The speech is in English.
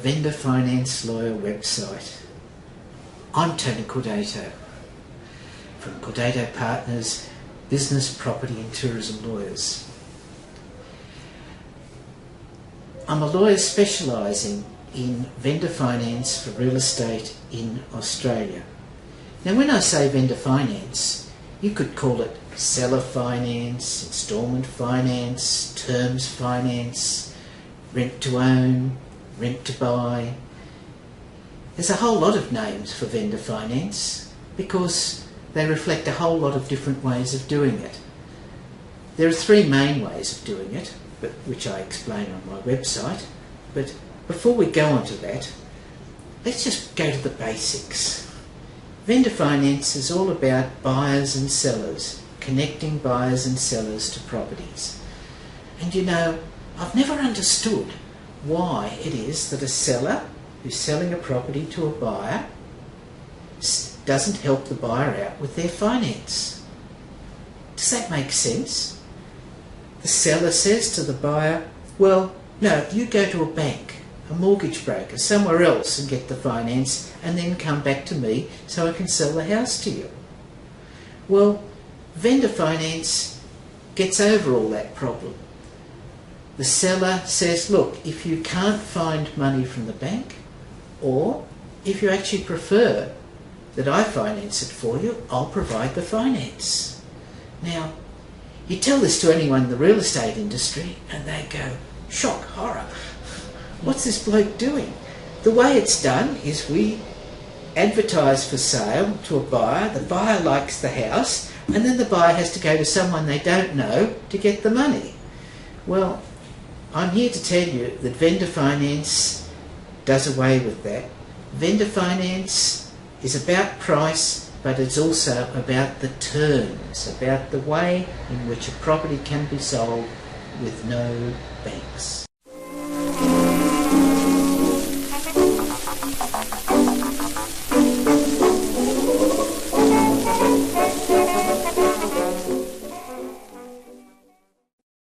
Vendor Finance Lawyer website. I'm Tony Cordato from Cordato Partners, Business, Property and Tourism Lawyers. I'm a lawyer specialising in vendor finance for real estate in Australia. Now when I say vendor finance, you could call it seller finance, instalment finance, terms finance, rent to own, rent to buy. There's a whole lot of names for vendor finance because they reflect a whole lot of different ways of doing it. There are three main ways of doing it, which I explain on my website. But before we go on to that, let's just go to the basics. Vendor finance is all about buyers and sellers, connecting buyers and sellers to properties. And you know, I've never understood why it is that a seller who's selling a property to a buyer doesn't help the buyer out with their finance. Does that make sense? The seller says to the buyer, well, no, you go to a bank, a mortgage broker, somewhere else and get the finance and then come back to me so I can sell the house to you. Well, vendor finance gets over all that problem. The seller says, look, if you can't find money from the bank, or if you actually prefer that I finance it for you, I'll provide the finance. Now, you tell this to anyone in the real estate industry and they go, shock, horror. What's this bloke doing? The way it's done is we advertise for sale to a buyer, the buyer likes the house, and then the buyer has to go to someone they don't know to get the money. Well, I'm here to tell you that vendor finance does away with that. Vendor finance is about price, but it's also about the terms, about the way in which a property can be sold with no banks.